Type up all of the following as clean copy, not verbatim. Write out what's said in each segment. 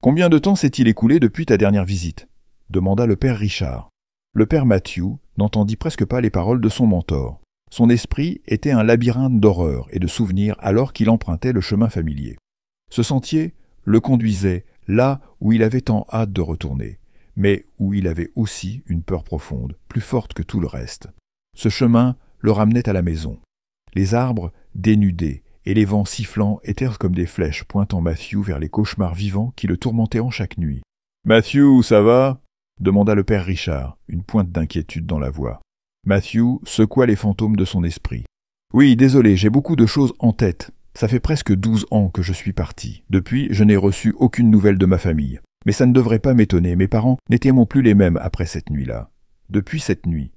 Combien de temps s'est-il écoulé depuis ta dernière visite ? Demanda le père Richard. Le père Matthew n'entendit presque pas les paroles de son mentor. Son esprit était un labyrinthe d'horreurs et de souvenirs alors qu'il empruntait le chemin familier. Ce sentier le conduisait là où il avait tant hâte de retourner, mais où il avait aussi une peur profonde, plus forte que tout le reste. Ce chemin le ramenait à la maison. Les arbres dénudés et les vents sifflants étaient comme des flèches pointant Matthew vers les cauchemars vivants qui le tourmentaient chaque nuit. « Matthew, ça va ?» demanda le père Richard, une pointe d'inquiétude dans la voix. Matthew secoua les fantômes de son esprit. « Oui, désolé, j'ai beaucoup de choses en tête. Ça fait presque 12 ans que je suis parti. Depuis, je n'ai reçu aucune nouvelle de ma famille. Mais ça ne devrait pas m'étonner, mes parents n'étaient plus les mêmes après cette nuit-là. Depuis cette nuit.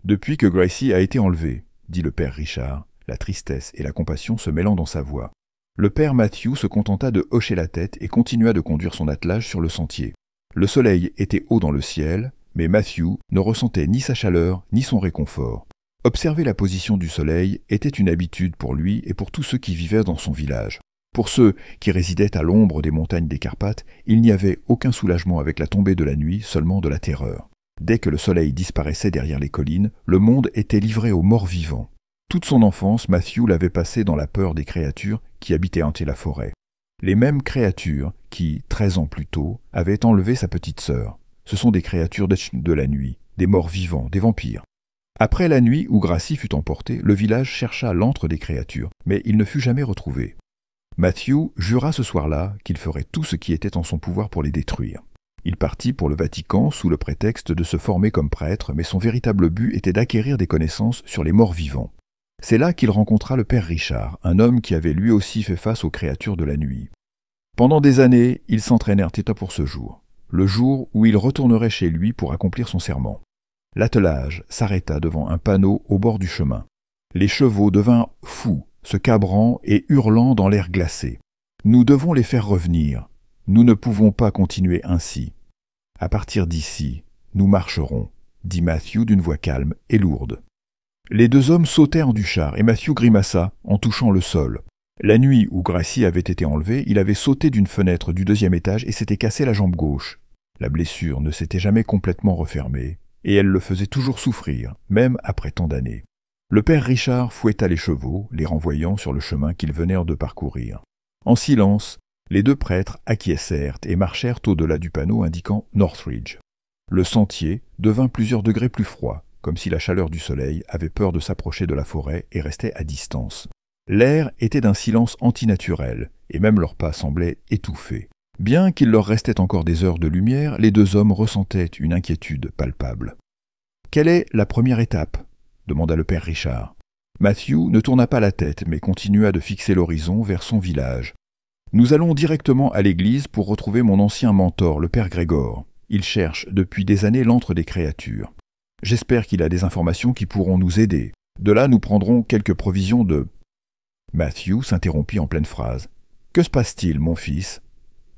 Depuis que Gracie a été enlevée, dit le père Richard, la tristesse et la compassion se mêlant dans sa voix. Le père Matthew se contenta de hocher la tête et continua de conduire son attelage sur le sentier. Le soleil était haut dans le ciel, mais Matthew ne ressentait ni sa chaleur ni son réconfort. Observer la position du soleil était une habitude pour lui et pour tous ceux qui vivaient dans son village. Pour ceux qui résidaient à l'ombre des montagnes des Carpates, il n'y avait aucun soulagement avec la tombée de la nuit, seulement de la terreur. Dès que le soleil disparaissait derrière les collines, le monde était livré aux morts vivants. Toute son enfance, Matthew l'avait passée dans la peur des créatures qui habitaient hanter la forêt. Les mêmes créatures qui, 13 ans plus tôt, avaient enlevé sa petite sœur. Ce sont des créatures de la nuit, des morts vivants, des vampires. Après la nuit où Gracie fut emportée, le village chercha l'antre des créatures, mais il ne fut jamais retrouvé. Matthew jura ce soir-là qu'il ferait tout ce qui était en son pouvoir pour les détruire. Il partit pour le Vatican sous le prétexte de se former comme prêtre, mais son véritable but était d'acquérir des connaissances sur les morts vivants. C'est là qu'il rencontra le père Richard, un homme qui avait lui aussi fait face aux créatures de la nuit. Pendant des années, ils s'entraînèrent état pour ce jour, le jour où il retournerait chez lui pour accomplir son serment. L'attelage s'arrêta devant un panneau au bord du chemin. Les chevaux devinrent fous, se cabrant et hurlant dans l'air glacé. « Nous devons les faire revenir. Nous ne pouvons pas continuer ainsi. À partir d'ici, nous marcherons, » dit Matthew d'une voix calme et lourde. Les deux hommes sautèrent du char et Matthew grimaça en touchant le sol. La nuit où Gracie avait été enlevée, il avait sauté d'une fenêtre du 2e étage et s'était cassé la jambe gauche. La blessure ne s'était jamais complètement refermée et elle le faisait toujours souffrir, même après tant d'années. Le père Richard fouetta les chevaux, les renvoyant sur le chemin qu'ils venèrent de parcourir. En silence, les deux prêtres acquiescèrent et marchèrent au-delà du panneau indiquant Northridge. Le sentier devint plusieurs degrés plus froid, comme si la chaleur du soleil avait peur de s'approcher de la forêt et restait à distance. L'air était d'un silence antinaturel, et même leurs pas semblaient étouffés. Bien qu'il leur restait encore des heures de lumière, les deux hommes ressentaient une inquiétude palpable. « Quelle est la première étape ?» demanda le père Richard. Matthew ne tourna pas la tête, mais continua de fixer l'horizon vers son village. « Nous allons directement à l'église pour retrouver mon ancien mentor, le père Grégor. Il cherche depuis des années l'antre des créatures. J'espère qu'il a des informations qui pourront nous aider. De là, nous prendrons quelques provisions de... » Matthew s'interrompit en pleine phrase. « Que se passe-t-il, mon fils ?»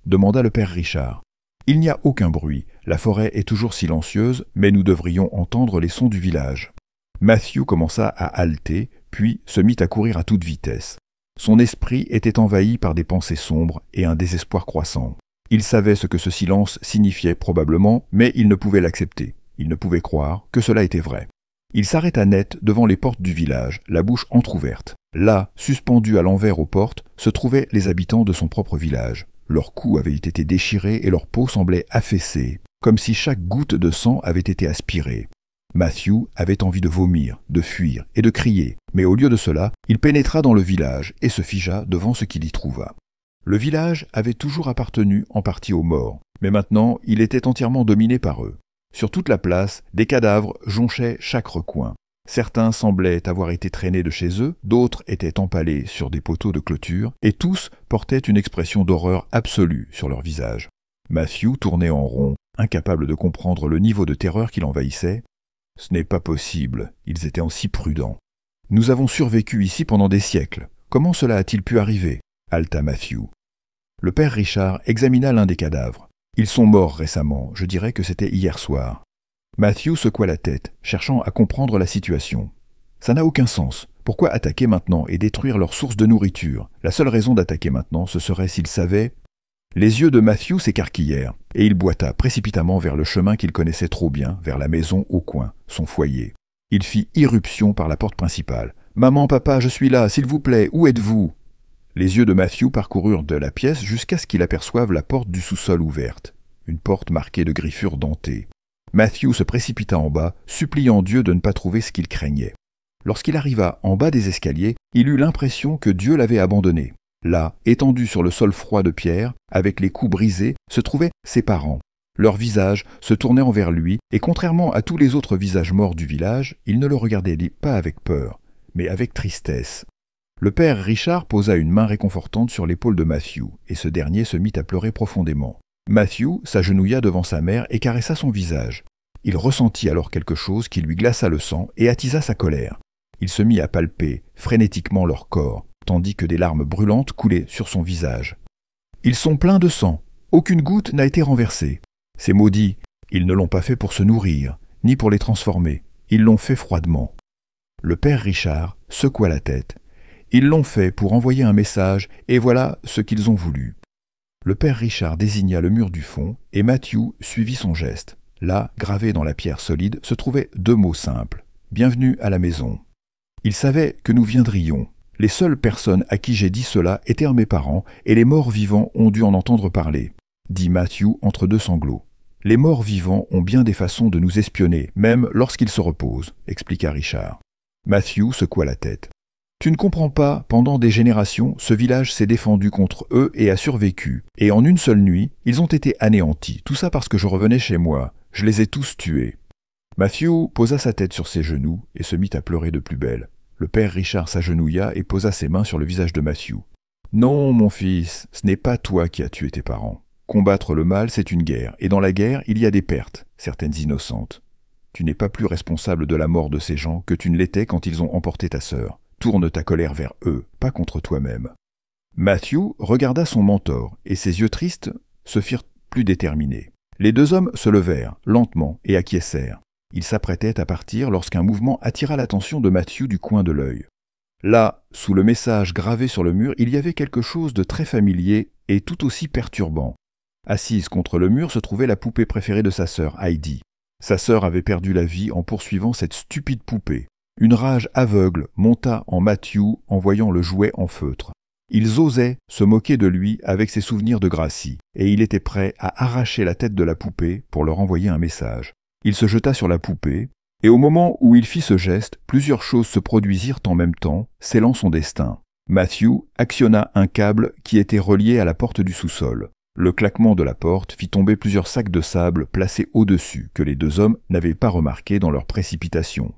demanda le père Richard. « Il n'y a aucun bruit. La forêt est toujours silencieuse, mais nous devrions entendre les sons du village. » Matthew commença à halter, puis se mit à courir à toute vitesse. Son esprit était envahi par des pensées sombres et un désespoir croissant. Il savait ce que ce silence signifiait probablement, mais il ne pouvait l'accepter. Il ne pouvait croire que cela était vrai. Il s'arrêta net devant les portes du village, la bouche entr'ouverte. Là, suspendus à l'envers aux portes, se trouvaient les habitants de son propre village. Leurs cous avaient été déchirés et leur peau semblait affaissée, comme si chaque goutte de sang avait été aspirée. Matthew avait envie de vomir, de fuir et de crier, mais au lieu de cela, il pénétra dans le village et se figea devant ce qu'il y trouva. Le village avait toujours appartenu en partie aux morts, mais maintenant il était entièrement dominé par eux. Sur toute la place, des cadavres jonchaient chaque recoin. Certains semblaient avoir été traînés de chez eux, d'autres étaient empalés sur des poteaux de clôture, et tous portaient une expression d'horreur absolue sur leur visage. Matthew tournait en rond, incapable de comprendre le niveau de terreur qui l'envahissait. « Ce n'est pas possible, ils étaient si prudents. Nous avons survécu ici pendant des siècles. Comment cela a-t-il pu arriver ?» haleta Matthew. Le père Richard examina l'un des cadavres. « Ils sont morts récemment, je dirais que c'était hier soir. » Matthew secoua la tête, cherchant à comprendre la situation. « Ça n'a aucun sens. Pourquoi attaquer maintenant et détruire leur source de nourriture ? La seule raison d'attaquer maintenant, ce serait s'ils savaient... » Les yeux de Matthew s'écarquillèrent, et il boita précipitamment vers le chemin qu'il connaissait trop bien, vers la maison au coin, son foyer. Il fit irruption par la porte principale. « Maman, papa, je suis là, s'il vous plaît, où êtes-vous » Les yeux de Matthew parcoururent de la pièce jusqu'à ce qu'il aperçoive la porte du sous-sol ouverte, une porte marquée de griffures dentées. Matthew se précipita en bas, suppliant Dieu de ne pas trouver ce qu'il craignait. Lorsqu'il arriva en bas des escaliers, il eut l'impression que Dieu l'avait abandonné. Là, étendus sur le sol froid de pierre, avec les coups brisés, se trouvaient ses parents. Leurs visages se tournaient envers lui, et contrairement à tous les autres visages morts du village, ils ne le regardaient pas avec peur, mais avec tristesse. Le père Richard posa une main réconfortante sur l'épaule de Matthew, et ce dernier se mit à pleurer profondément. Matthew s'agenouilla devant sa mère et caressa son visage. Il ressentit alors quelque chose qui lui glaça le sang et attisa sa colère. Il se mit à palper frénétiquement leur corps, tandis que des larmes brûlantes coulaient sur son visage. « Ils sont pleins de sang. Aucune goutte n'a été renversée. Ces maudits, ils ne l'ont pas fait pour se nourrir, ni pour les transformer. Ils l'ont fait froidement. » Le père Richard secoua la tête. « Ils l'ont fait pour envoyer un message, et voilà ce qu'ils ont voulu. » Le père Richard désigna le mur du fond, et Matthew suivit son geste. Là, gravés dans la pierre solide, se trouvaient 2 mots simples. « Bienvenue à la maison. » Il savait que nous viendrions. Les seules personnes à qui j'ai dit cela étaient mes parents, et les morts vivants ont dû en entendre parler, dit Matthew entre 2 sanglots. Les morts vivants ont bien des façons de nous espionner, même lorsqu'ils se reposent, expliqua Richard. Matthew secoua la tête. Tu ne comprends pas, pendant des générations, ce village s'est défendu contre eux et a survécu, et en une seule nuit, ils ont été anéantis, tout ça parce que je revenais chez moi, je les ai tous tués. Matthew posa sa tête sur ses genoux et se mit à pleurer de plus belle. Le père Richard s'agenouilla et posa ses mains sur le visage de Matthew. « Non, mon fils, ce n'est pas toi qui as tué tes parents. Combattre le mal, c'est une guerre, et dans la guerre, il y a des pertes, certaines innocentes. Tu n'es pas plus responsable de la mort de ces gens que tu ne l'étais quand ils ont emporté ta sœur. Tourne ta colère vers eux, pas contre toi-même. » Matthew regarda son mentor, et ses yeux tristes se firent plus déterminés. Les 2 hommes se levèrent, lentement, et acquiescèrent. Ils s'apprêtaient à partir lorsqu'un mouvement attira l'attention de Matthew du coin de l'œil. Là, sous le message gravé sur le mur, il y avait quelque chose de très familier et tout aussi perturbant. Assise contre le mur se trouvait la poupée préférée de sa sœur, Heidi. Sa sœur avait perdu la vie en poursuivant cette stupide poupée. Une rage aveugle monta en Matthew en voyant le jouet en feutre. Ils osaient se moquer de lui avec ses souvenirs de Gracie, et il était prêt à arracher la tête de la poupée pour leur envoyer un message. Il se jeta sur la poupée, et au moment où il fit ce geste, plusieurs choses se produisirent en même temps, scellant son destin. Matthew actionna un câble qui était relié à la porte du sous-sol. Le claquement de la porte fit tomber plusieurs sacs de sable placés au-dessus, que les 2 hommes n'avaient pas remarqués dans leur précipitation.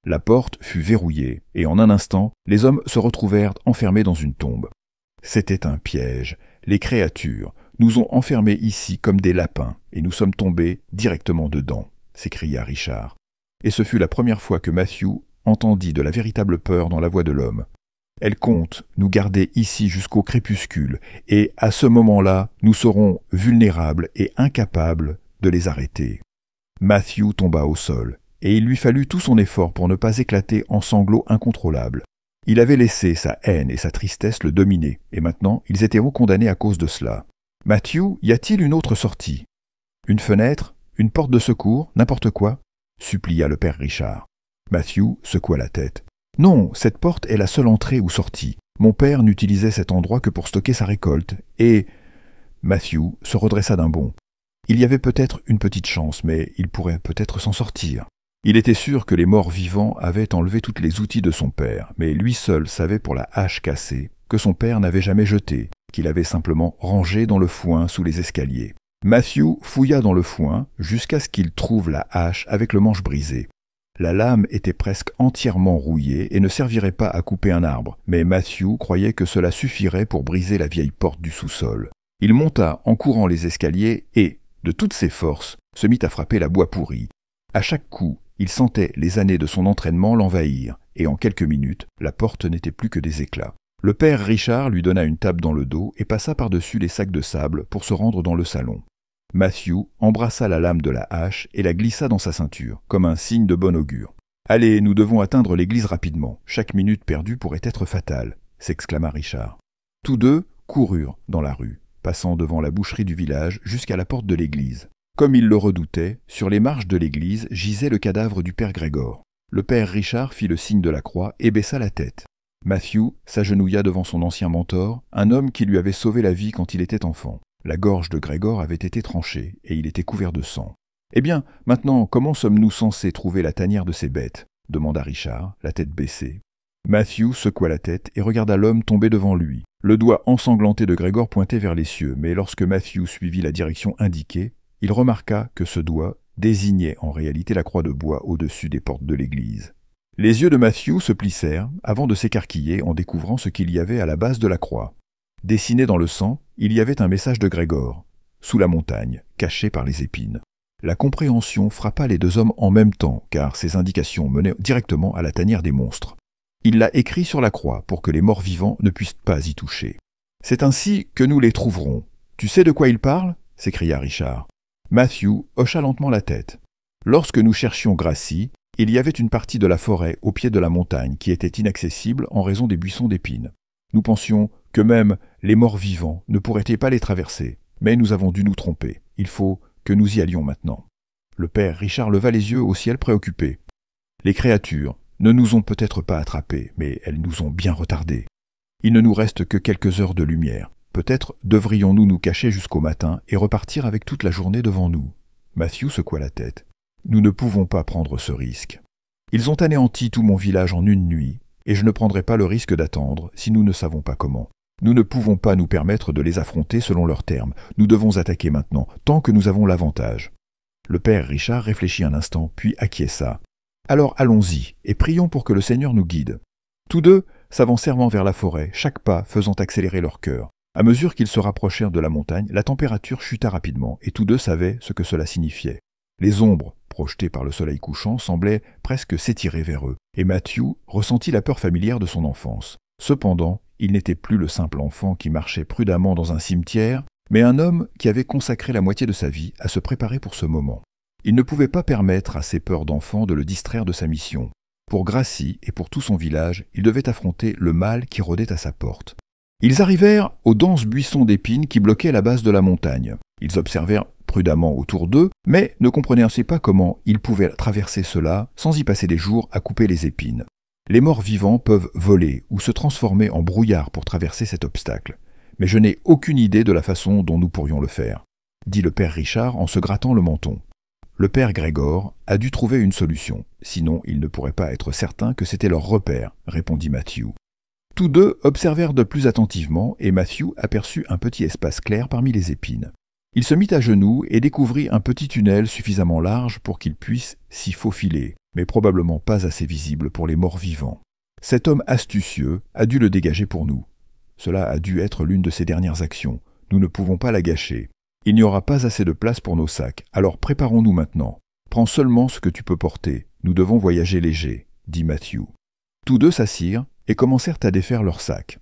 La porte fut verrouillée, et en un instant, les hommes se retrouvèrent enfermés dans une tombe. C'était un piège. Les créatures nous ont enfermés ici comme des lapins, et nous sommes tombés directement dedans, s'écria Richard. Et ce fut la première fois que Matthew entendit de la véritable peur dans la voix de l'homme. Elle compte nous garder ici jusqu'au crépuscule, et à ce moment-là, nous serons vulnérables et incapables de les arrêter. Matthew tomba au sol, et il lui fallut tout son effort pour ne pas éclater en sanglots incontrôlables. Il avait laissé sa haine et sa tristesse le dominer, et maintenant ils étaient condamnés à cause de cela. « Matthew, y a-t-il une autre sortie ? Une fenêtre ? Une porte de secours ? N'importe quoi ?» supplia le père Richard. Matthew secoua la tête. « Non, cette porte est la seule entrée ou sortie. Mon père n'utilisait cet endroit que pour stocker sa récolte, et... » Matthew se redressa d'un bond. Il y avait peut-être une petite chance, mais il pourrait peut-être s'en sortir. Il était sûr que les morts vivants avaient enlevé tous les outils de son père, mais lui seul savait pour la hache cassée que son père n'avait jamais jetée, qu'il avait simplement rangée dans le foin sous les escaliers. Matthew fouilla dans le foin jusqu'à ce qu'il trouve la hache avec le manche brisé. La lame était presque entièrement rouillée et ne servirait pas à couper un arbre, mais Matthew croyait que cela suffirait pour briser la vieille porte du sous-sol. Il monta en courant les escaliers et, de toutes ses forces, se mit à frapper la bois pourrie. À chaque coup, il sentait les années de son entraînement l'envahir, et en quelques minutes, la porte n'était plus que des éclats. Le père Richard lui donna une tape dans le dos et passa par-dessus les sacs de sable pour se rendre dans le salon. Matthew embrassa la lame de la hache et la glissa dans sa ceinture, comme un signe de bon augure. « Allez, nous devons atteindre l'église rapidement. Chaque minute perdue pourrait être fatale » s'exclama Richard. Tous 2 coururent dans la rue. passant devant la boucherie du village jusqu'à la porte de l'église. Comme il le redoutait, sur les marches de l'église gisait le cadavre du père Grégor. Le père Richard fit le signe de la croix et baissa la tête. Matthew s'agenouilla devant son ancien mentor, un homme qui lui avait sauvé la vie quand il était enfant. La gorge de Grégor avait été tranchée et il était couvert de sang. « Eh bien, maintenant, comment sommes-nous censés trouver la tanière de ces bêtes » demanda Richard, la tête baissée. Matthew secoua la tête et regarda l'homme tomber devant lui. Le doigt ensanglanté de Grégor pointait vers les cieux, mais lorsque Matthew suivit la direction indiquée, il remarqua que ce doigt désignait en réalité la croix de bois au-dessus des portes de l'église. Les yeux de Matthew se plissèrent avant de s'écarquiller en découvrant ce qu'il y avait à la base de la croix. Dessiné dans le sang, il y avait un message de Grégor, sous la montagne, caché par les épines. La compréhension frappa les deux hommes en même temps, car ces indications menaient directement à la tanière des monstres. Il l'a écrit sur la croix pour que les morts vivants ne puissent pas y toucher. « C'est ainsi que nous les trouverons. Tu sais de quoi il parle » s'écria Richard. Matthew hocha lentement la tête. Lorsque nous cherchions Gracie, il y avait une partie de la forêt au pied de la montagne qui était inaccessible en raison des buissons d'épines. Nous pensions que même les morts vivants ne pourraient pas les traverser, mais nous avons dû nous tromper. Il faut que nous y allions maintenant. Le père Richard leva les yeux au ciel préoccupé. Les créatures ne nous ont peut-être pas attrapés, mais elles nous ont bien retardés. Il ne nous reste que quelques heures de lumière. Peut-être devrions-nous nous cacher jusqu'au matin et repartir avec toute la journée devant nous. Matthew secoua la tête. Nous ne pouvons pas prendre ce risque. Ils ont anéanti tout mon village en une nuit, et je ne prendrai pas le risque d'attendre si nous ne savons pas comment. Nous ne pouvons pas nous permettre de les affronter selon leurs termes. Nous devons attaquer maintenant, tant que nous avons l'avantage. Le père Richard réfléchit un instant, puis acquiesça. Alors allons-y, et prions pour que le Seigneur nous guide. Tous deux s'avancèrent vers la forêt, chaque pas faisant accélérer leur cœur. À mesure qu'ils se rapprochèrent de la montagne, la température chuta rapidement, et tous deux savaient ce que cela signifiait. Les ombres, projetées par le soleil couchant, semblaient presque s'étirer vers eux, et Matthew ressentit la peur familière de son enfance. Cependant, il n'était plus le simple enfant qui marchait prudemment dans un cimetière, mais un homme qui avait consacré la moitié de sa vie à se préparer pour ce moment. Il ne pouvait pas permettre à ses peurs d'enfant de le distraire de sa mission. Pour Gracie et pour tout son village, il devait affronter le mal qui rôdait à sa porte. Ils arrivèrent aux denses buissons d'épines qui bloquaient la base de la montagne. Ils observèrent prudemment autour d'eux, mais ne comprenaient ainsi pas comment ils pouvaient traverser cela sans y passer des jours à couper les épines. Les morts vivants peuvent voler ou se transformer en brouillard pour traverser cet obstacle. Mais je n'ai aucune idée de la façon dont nous pourrions le faire, dit le père Richard en se grattant le menton. Le père Grégor a dû trouver une solution, sinon ils ne pourraient pas être certains que c'était leur repère, répondit Matthew. Tous deux observèrent de plus attentivement et Matthew aperçut un petit espace clair parmi les épines. Il se mit à genoux et découvrit un petit tunnel suffisamment large pour qu'il puisse s'y faufiler, mais probablement pas assez visible pour les morts vivants. Cet homme astucieux a dû le dégager pour nous. Cela a dû être l'une de ses dernières actions. Nous ne pouvons pas la gâcher. Il n'y aura pas assez de place pour nos sacs, alors préparons-nous maintenant. Prends seulement ce que tu peux porter. Nous devons voyager léger, dit Matthew. Tous deux s'assirent et commencèrent à défaire leurs sacs.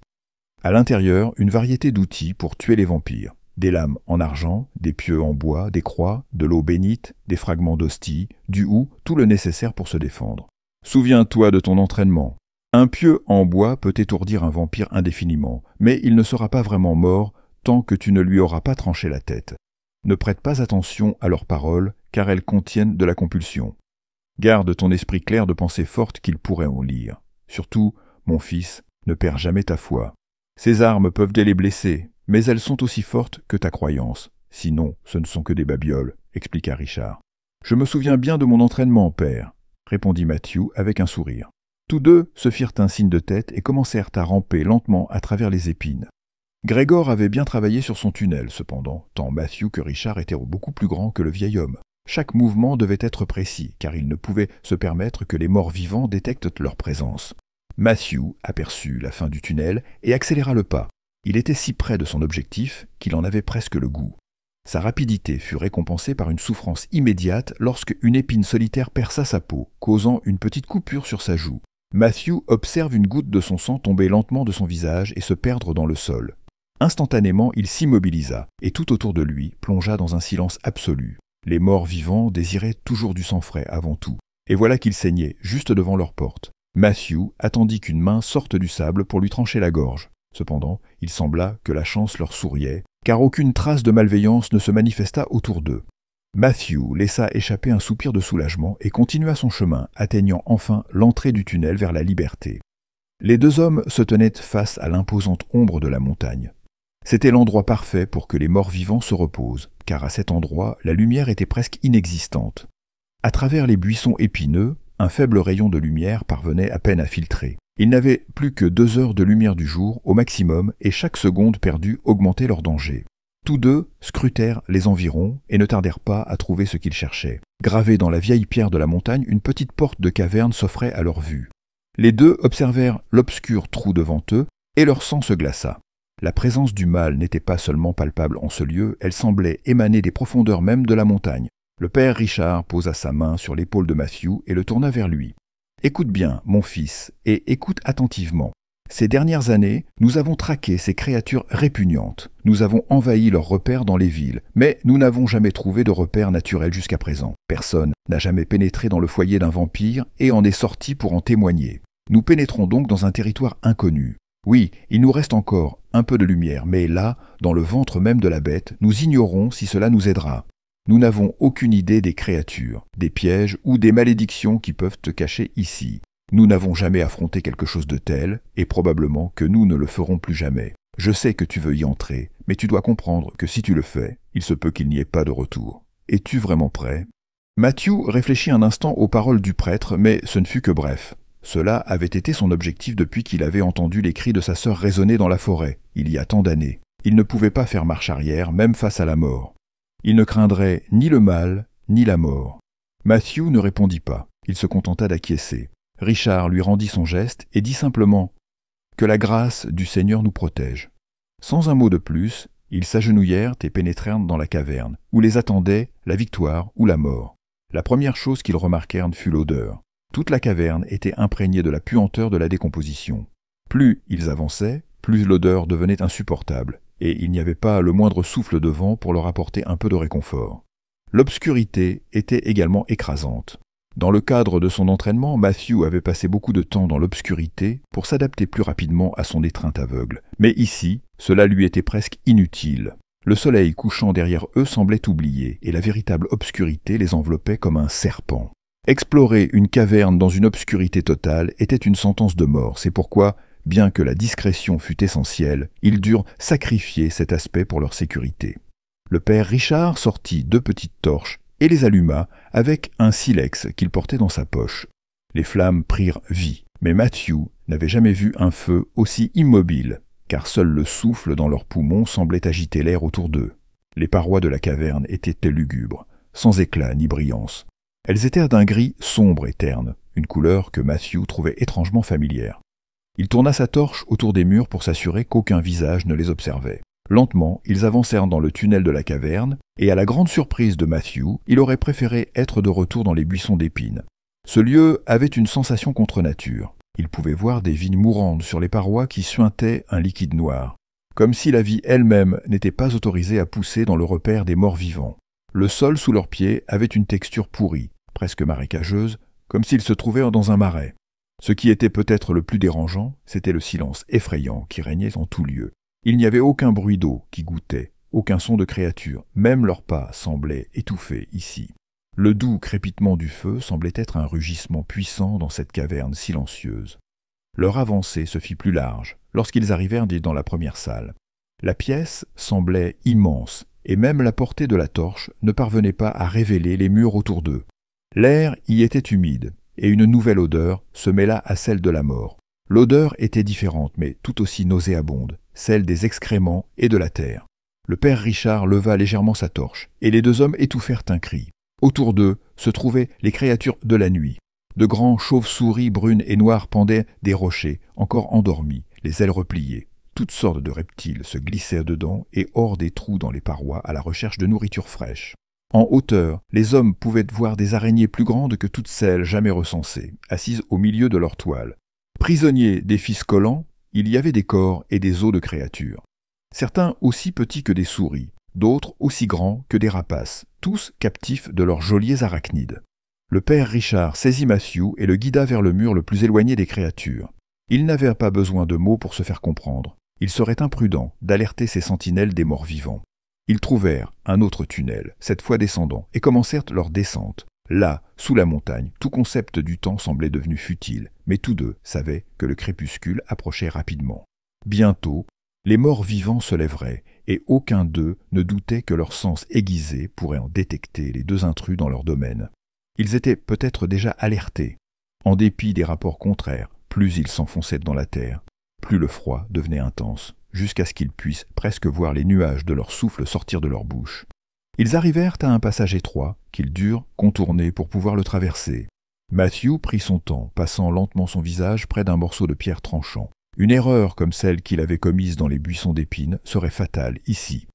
À l'intérieur, une variété d'outils pour tuer les vampires. Des lames en argent, des pieux en bois, des croix, de l'eau bénite, des fragments d'hostie, du houx, tout le nécessaire pour se défendre. Souviens-toi de ton entraînement. Un pieu en bois peut étourdir un vampire indéfiniment, mais il ne sera pas vraiment mort tant que tu ne lui auras pas tranché la tête. Ne prête pas attention à leurs paroles, car elles contiennent de la compulsion. Garde ton esprit clair de pensées fortes qu'il pourrait en lire. Surtout, mon fils, ne perds jamais ta foi. Ces armes peuvent les blesser, mais elles sont aussi fortes que ta croyance. Sinon, ce ne sont que des babioles, expliqua Richard. Je me souviens bien de mon entraînement, père, répondit Matthew avec un sourire. Tous deux se firent un signe de tête et commencèrent à ramper lentement à travers les épines. Grégor avait bien travaillé sur son tunnel, cependant, tant Matthew que Richard étaient beaucoup plus grands que le vieil homme. Chaque mouvement devait être précis, car il ne pouvait se permettre que les morts vivants détectent leur présence. Matthew aperçut la fin du tunnel et accéléra le pas. Il était si près de son objectif qu'il en avait presque le goût. Sa rapidité fut récompensée par une souffrance immédiate lorsque une épine solitaire perça sa peau, causant une petite coupure sur sa joue. Matthew observe une goutte de son sang tomber lentement de son visage et se perdre dans le sol. Instantanément, il s'immobilisa, et tout autour de lui plongea dans un silence absolu. Les morts vivants désiraient toujours du sang frais avant tout, et voilà qu'il saignait, juste devant leur porte. Matthew attendit qu'une main sorte du sable pour lui trancher la gorge. Cependant, il sembla que la chance leur souriait, car aucune trace de malveillance ne se manifesta autour d'eux. Matthew laissa échapper un soupir de soulagement et continua son chemin, atteignant enfin l'entrée du tunnel vers la liberté. Les deux hommes se tenaient face à l'imposante ombre de la montagne. C'était l'endroit parfait pour que les morts-vivants se reposent, car à cet endroit, la lumière était presque inexistante. À travers les buissons épineux, un faible rayon de lumière parvenait à peine à filtrer. Ils n'avaient plus que 2 heures de lumière du jour au maximum et chaque seconde perdue augmentait leur danger. Tous deux scrutèrent les environs et ne tardèrent pas à trouver ce qu'ils cherchaient. Gravée dans la vieille pierre de la montagne, une petite porte de caverne s'offrait à leur vue. Les deux observèrent l'obscur trou devant eux et leur sang se glaça. La présence du mal n'était pas seulement palpable en ce lieu, elle semblait émaner des profondeurs même de la montagne. Le père Richard posa sa main sur l'épaule de Matthew et le tourna vers lui. « Écoute bien, mon fils, et écoute attentivement. Ces dernières années, nous avons traqué ces créatures répugnantes. Nous avons envahi leurs repères dans les villes, mais nous n'avons jamais trouvé de repères naturels jusqu'à présent. Personne n'a jamais pénétré dans le foyer d'un vampire et en est sorti pour en témoigner. Nous pénétrons donc dans un territoire inconnu. Oui, il nous reste encore un peu de lumière, mais là, dans le ventre même de la bête, nous ignorons si cela nous aidera. Nous n'avons aucune idée des créatures, des pièges ou des malédictions qui peuvent te cacher ici. Nous n'avons jamais affronté quelque chose de tel, et probablement que nous ne le ferons plus jamais. Je sais que tu veux y entrer, mais tu dois comprendre que si tu le fais, il se peut qu'il n'y ait pas de retour. Es-tu vraiment prêt ?» Matthew réfléchit un instant aux paroles du prêtre, mais ce ne fut que bref. Cela avait été son objectif depuis qu'il avait entendu les cris de sa sœur résonner dans la forêt, il y a tant d'années. Il ne pouvait pas faire marche arrière, même face à la mort. Il ne craindrait ni le mal, ni la mort. Matthew ne répondit pas, il se contenta d'acquiescer. Richard lui rendit son geste et dit simplement « Que la grâce du Seigneur nous protège ». Sans un mot de plus, ils s'agenouillèrent et pénétrèrent dans la caverne, où les attendait la victoire ou la mort. La première chose qu'ils remarquèrent fut l'odeur. Toute la caverne était imprégnée de la puanteur de la décomposition. Plus ils avançaient, plus l'odeur devenait insupportable, et il n'y avait pas le moindre souffle de vent pour leur apporter un peu de réconfort. L'obscurité était également écrasante. Dans le cadre de son entraînement, Matthew avait passé beaucoup de temps dans l'obscurité pour s'adapter plus rapidement à son étreinte aveugle. Mais ici, cela lui était presque inutile. Le soleil couchant derrière eux semblait oublié, et la véritable obscurité les enveloppait comme un serpent. Explorer une caverne dans une obscurité totale était une sentence de mort, c'est pourquoi, bien que la discrétion fût essentielle, ils durent sacrifier cet aspect pour leur sécurité. Le père Richard sortit 2 petites torches et les alluma avec un silex qu'il portait dans sa poche. Les flammes prirent vie, mais Matthew n'avait jamais vu un feu aussi immobile, car seul le souffle dans leurs poumons semblait agiter l'air autour d'eux. Les parois de la caverne étaient lugubres, sans éclat ni brillance. Elles étaient d'un gris sombre et terne, une couleur que Matthew trouvait étrangement familière. Il tourna sa torche autour des murs pour s'assurer qu'aucun visage ne les observait. Lentement, ils avancèrent dans le tunnel de la caverne, et à la grande surprise de Matthew, il aurait préféré être de retour dans les buissons d'épines. Ce lieu avait une sensation contre nature. Il pouvait voir des vignes mourantes sur les parois qui suintaient un liquide noir, comme si la vie elle-même n'était pas autorisée à pousser dans le repère des morts vivants. Le sol sous leurs pieds avait une texture pourrie, presque marécageuse, comme s'ils se trouvaient dans un marais. Ce qui était peut-être le plus dérangeant, c'était le silence effrayant qui régnait en tout lieu. Il n'y avait aucun bruit d'eau qui goûtait, aucun son de créature, même leurs pas semblaient étouffés ici. Le doux crépitement du feu semblait être un rugissement puissant dans cette caverne silencieuse. Leur avancée se fit plus large lorsqu'ils arrivèrent dans la première salle. La pièce semblait immense, et même la portée de la torche ne parvenait pas à révéler les murs autour d'eux. L'air y était humide, et une nouvelle odeur se mêla à celle de la mort. L'odeur était différente, mais tout aussi nauséabonde, celle des excréments et de la terre. Le père Richard leva légèrement sa torche, et les 2 hommes étouffèrent un cri. Autour d'eux se trouvaient les créatures de la nuit. De grands chauves-souris brunes et noires pendaient des rochers, encore endormis, les ailes repliées. Toutes sortes de reptiles se glissaient dedans et hors des trous dans les parois à la recherche de nourriture fraîche. En hauteur, les hommes pouvaient voir des araignées plus grandes que toutes celles jamais recensées, assises au milieu de leur toile. Prisonniers des fils collants, il y avait des corps et des os de créatures. Certains aussi petits que des souris, d'autres aussi grands que des rapaces, tous captifs de leurs geôliers arachnides. Le père Richard saisit Matthew et le guida vers le mur le plus éloigné des créatures. Il n'avait pas besoin de mots pour se faire comprendre. Il serait imprudent d'alerter ces sentinelles des morts vivants. Ils trouvèrent un autre tunnel, cette fois descendant, et commencèrent leur descente. Là, sous la montagne, tout concept du temps semblait devenu futile, mais tous deux savaient que le crépuscule approchait rapidement. Bientôt, les morts vivants se lèveraient, et aucun d'eux ne doutait que leur sens aiguisé pourrait en détecter les deux intrus dans leur domaine. Ils étaient peut-être déjà alertés. En dépit des rapports contraires, plus ils s'enfonçaient dans la terre, plus le froid devenait intense, jusqu'à ce qu'ils puissent presque voir les nuages de leur souffle sortir de leur bouche. Ils arrivèrent à un passage étroit, qu'ils durent contourner pour pouvoir le traverser. Matthew prit son temps, passant lentement son visage près d'un morceau de pierre tranchant. Une erreur comme celle qu'il avait commise dans les buissons d'épines serait fatale ici.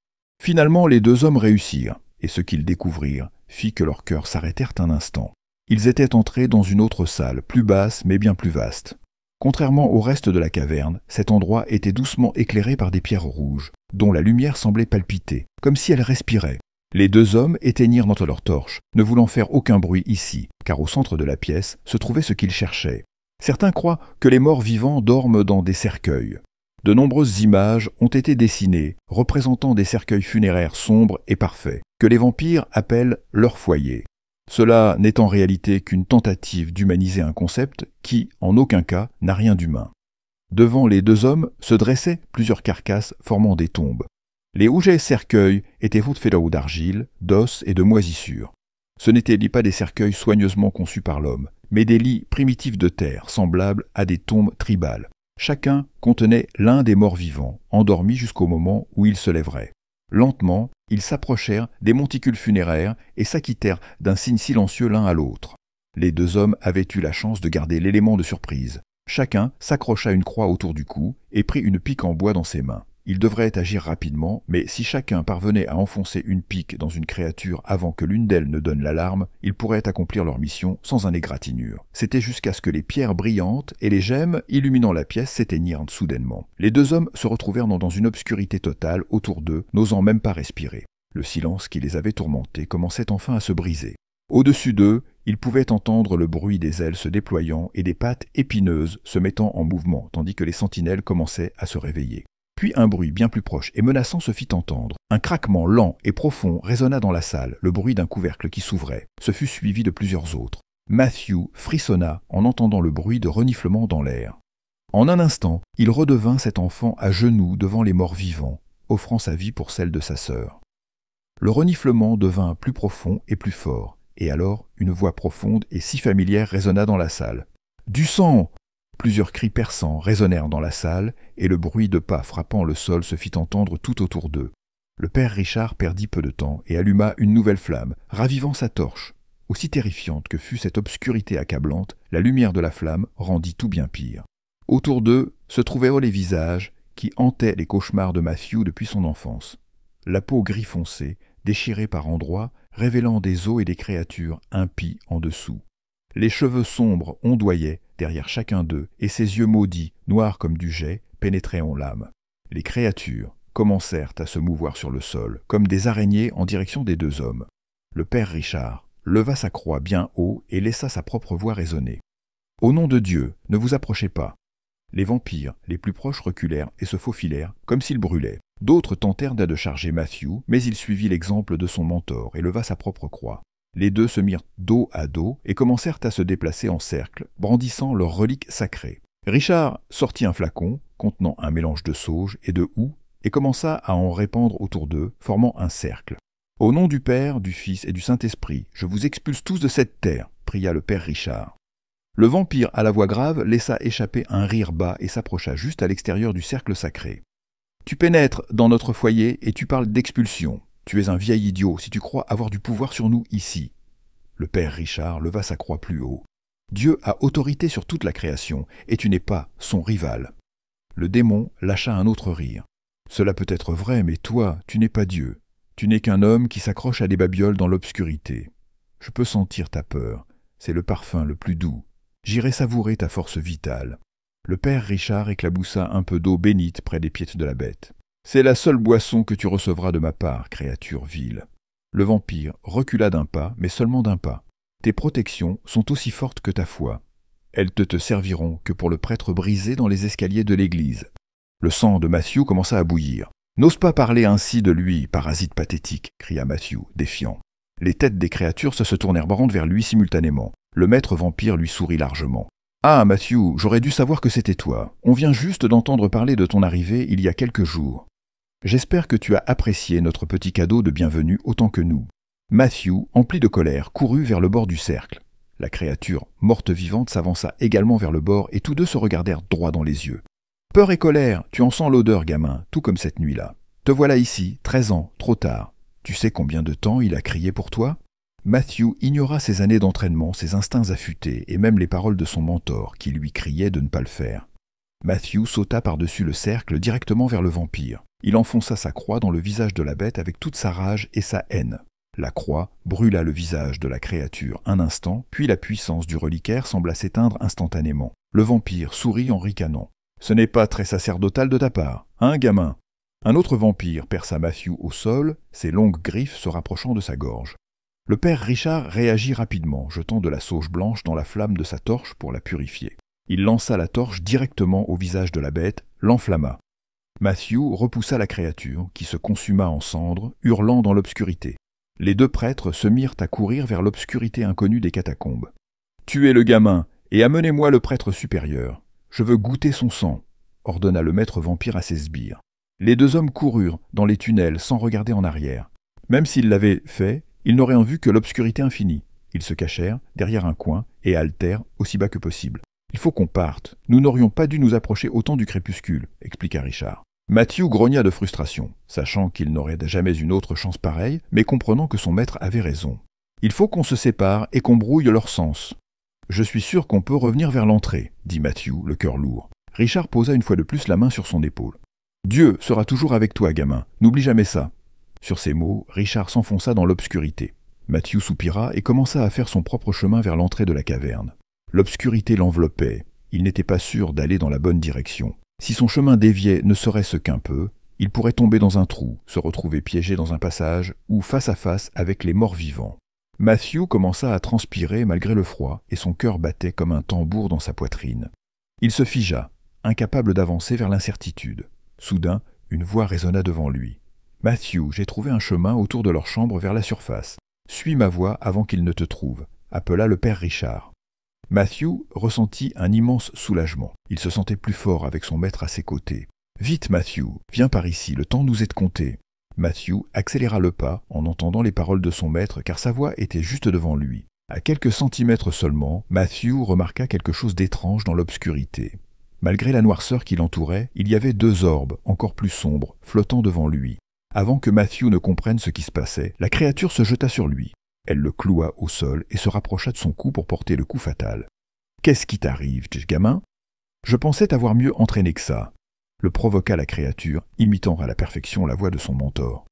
Finalement, les deux hommes réussirent, et ce qu'ils découvrirent fit que leurs cœurs s'arrêtèrent un instant. Ils étaient entrés dans une autre salle, plus basse mais bien plus vaste. Contrairement au reste de la caverne, cet endroit était doucement éclairé par des pierres rouges, dont la lumière semblait palpiter, comme si elles respiraient. Les deux hommes éteignirent dans leurs torches, ne voulant faire aucun bruit ici, car au centre de la pièce se trouvait ce qu'ils cherchaient. Certains croient que les morts vivants dorment dans des cercueils. De nombreuses images ont été dessinées, représentant des cercueils funéraires sombres et parfaits, que les vampires appellent leur foyer. Cela n'est en réalité qu'une tentative d'humaniser un concept qui, en aucun cas, n'a rien d'humain. Devant les deux hommes se dressaient plusieurs carcasses formant des tombes. Les rouges cercueils étaient faits d'argile, d'os et de moisissures. Ce n'étaient pas des cercueils soigneusement conçus par l'homme, mais des lits primitifs de terre semblables à des tombes tribales. Chacun contenait l'un des morts vivants, endormis jusqu'au moment où il se lèverait. Lentement, ils s'approchèrent des monticules funéraires et s'acquittèrent d'un signe silencieux l'un à l'autre. Les deux hommes avaient eu la chance de garder l'élément de surprise. Chacun s'accrocha une croix autour du cou et prit une pique en bois dans ses mains. Ils devraient agir rapidement, mais si chacun parvenait à enfoncer une pique dans une créature avant que l'une d'elles ne donne l'alarme, ils pourraient accomplir leur mission sans un égratignure. C'était jusqu'à ce que les pierres brillantes et les gemmes illuminant la pièce s'éteignirent soudainement. Les deux hommes se retrouvèrent dans une obscurité totale autour d'eux, n'osant même pas respirer. Le silence qui les avait tourmentés commençait enfin à se briser. Au-dessus d'eux, ils pouvaient entendre le bruit des ailes se déployant et des pattes épineuses se mettant en mouvement, tandis que les sentinelles commençaient à se réveiller. Puis un bruit bien plus proche et menaçant se fit entendre. Un craquement lent et profond résonna dans la salle, le bruit d'un couvercle qui s'ouvrait. Ce fut suivi de plusieurs autres. Matthew frissonna en entendant le bruit de reniflements dans l'air. En un instant, il redevint cet enfant à genoux devant les morts vivants, offrant sa vie pour celle de sa sœur. Le reniflement devint plus profond et plus fort, et alors une voix profonde et si familière résonna dans la salle. « Du sang !» Plusieurs cris perçants résonnèrent dans la salle, et le bruit de pas frappant le sol se fit entendre tout autour d'eux. Le père Richard perdit peu de temps et alluma une nouvelle flamme, ravivant sa torche. Aussi terrifiante que fut cette obscurité accablante, la lumière de la flamme rendit tout bien pire. Autour d'eux se trouvaient les visages qui hantaient les cauchemars de Matthew depuis son enfance. La peau gris foncé, déchirée par endroits, révélant des os et des créatures impies en dessous. Les cheveux sombres ondoyaient derrière chacun d'eux, et ses yeux maudits, noirs comme du jais, pénétraient en l'âme. Les créatures commencèrent à se mouvoir sur le sol, comme des araignées en direction des deux hommes. Le père Richard leva sa croix bien haut et laissa sa propre voix résonner. « Au nom de Dieu, ne vous approchez pas !» Les vampires les plus proches reculèrent et se faufilèrent, comme s'ils brûlaient. D'autres tentèrent de charger Matthew, mais il suivit l'exemple de son mentor et leva sa propre croix. Les deux se mirent dos à dos et commencèrent à se déplacer en cercle, brandissant leurs reliques sacrées. Richard sortit un flacon contenant un mélange de sauge et de houx et commença à en répandre autour d'eux, formant un cercle. « Au nom du Père, du Fils et du Saint-Esprit, je vous expulse tous de cette terre !» pria le père Richard. Le vampire à la voix grave laissa échapper un rire bas et s'approcha juste à l'extérieur du cercle sacré. « Tu pénètres dans notre foyer et tu parles d'expulsion. Tu es un vieil idiot si tu crois avoir du pouvoir sur nous ici. » Le père Richard leva sa croix plus haut. « Dieu a autorité sur toute la création, et tu n'es pas son rival. » Le démon lâcha un autre rire. « Cela peut être vrai, mais toi, tu n'es pas Dieu. Tu n'es qu'un homme qui s'accroche à des babioles dans l'obscurité. Je peux sentir ta peur. C'est le parfum le plus doux. J'irai savourer ta force vitale. » Le père Richard éclaboussa un peu d'eau bénite près des pieds de la bête. « C'est la seule boisson que tu recevras de ma part, créature vile. » Le vampire recula d'un pas, mais seulement d'un pas. « Tes protections sont aussi fortes que ta foi. Elles te serviront que pour le prêtre brisé dans les escaliers de l'église. Le sang de Matthew commença à bouillir. « N'ose pas parler ainsi de lui, parasite pathétique !» cria Matthew, défiant. Les têtes des créatures se tournèrent vers lui simultanément. Le maître vampire lui sourit largement. « Ah, Matthew, j'aurais dû savoir que c'était toi. On vient juste d'entendre parler de ton arrivée il y a quelques jours. J'espère que tu as apprécié notre petit cadeau de bienvenue autant que nous. » Matthew, empli de colère, courut vers le bord du cercle. La créature, morte vivante, s'avança également vers le bord et tous deux se regardèrent droit dans les yeux. « Peur et colère, tu en sens l'odeur, gamin, tout comme cette nuit-là. Te voilà ici, 13 ans, trop tard. Tu sais combien de temps il a crié pour toi ?» Matthew ignora ses années d'entraînement, ses instincts affûtés et même les paroles de son mentor qui lui criait de ne pas le faire. Matthew sauta par-dessus le cercle directement vers le vampire. Il enfonça sa croix dans le visage de la bête avec toute sa rage et sa haine. La croix brûla le visage de la créature un instant, puis la puissance du reliquaire sembla s'éteindre instantanément. Le vampire sourit en ricanant. « Ce n'est pas très sacerdotal de ta part, hein, gamin ?» Un autre vampire perça Matthew au sol, ses longues griffes se rapprochant de sa gorge. Le père Richard réagit rapidement, jetant de la sauge blanche dans la flamme de sa torche pour la purifier. Il lança la torche directement au visage de la bête, l'enflamma. Matthew repoussa la créature, qui se consuma en cendres, hurlant dans l'obscurité. Les deux prêtres se mirent à courir vers l'obscurité inconnue des catacombes. « Tuez le gamin, et amenez-moi le prêtre supérieur. Je veux goûter son sang, » ordonna le maître vampire à ses sbires. Les deux hommes coururent dans les tunnels sans regarder en arrière. Même s'ils l'avaient fait, ils n'auraient vu que l'obscurité infinie. Ils se cachèrent derrière un coin et haltèrent aussi bas que possible. « Il faut qu'on parte. Nous n'aurions pas dû nous approcher autant du crépuscule, » expliqua Richard. Matthew grogna de frustration, sachant qu'il n'aurait jamais une autre chance pareille, mais comprenant que son maître avait raison. « Il faut qu'on se sépare et qu'on brouille leurs sens. »« Je suis sûr qu'on peut revenir vers l'entrée, » dit Matthew, le cœur lourd. Richard posa une fois de plus la main sur son épaule. « Dieu sera toujours avec toi, gamin. N'oublie jamais ça. » Sur ces mots, Richard s'enfonça dans l'obscurité. Matthew soupira et commença à faire son propre chemin vers l'entrée de la caverne. L'obscurité l'enveloppait. Il n'était pas sûr d'aller dans la bonne direction. Si son chemin déviait ne serait-ce qu'un peu, il pourrait tomber dans un trou, se retrouver piégé dans un passage ou face à face avec les morts vivants. Matthew commença à transpirer malgré le froid et son cœur battait comme un tambour dans sa poitrine. Il se figea, incapable d'avancer vers l'incertitude. Soudain, une voix résonna devant lui. « Matthew, j'ai trouvé un chemin autour de leur chambre vers la surface. Suis ma voix avant qu'ils ne te trouvent, » appela le père Richard. Matthew ressentit un immense soulagement. Il se sentait plus fort avec son maître à ses côtés. « Vite, Matthew, viens par ici, le temps nous est compté. » Matthew accéléra le pas en entendant les paroles de son maître car sa voix était juste devant lui. À quelques centimètres seulement, Matthew remarqua quelque chose d'étrange dans l'obscurité. Malgré la noirceur qui l'entourait, il y avait deux orbes, encore plus sombres, flottant devant lui. Avant que Matthew ne comprenne ce qui se passait, la créature se jeta sur lui. Elle le cloua au sol et se rapprocha de son cou pour porter le coup fatal. « Qu'est-ce qui t'arrive, gamin ? Je pensais t'avoir mieux entraîné que ça. » le provoqua la créature, imitant à la perfection la voix de son mentor.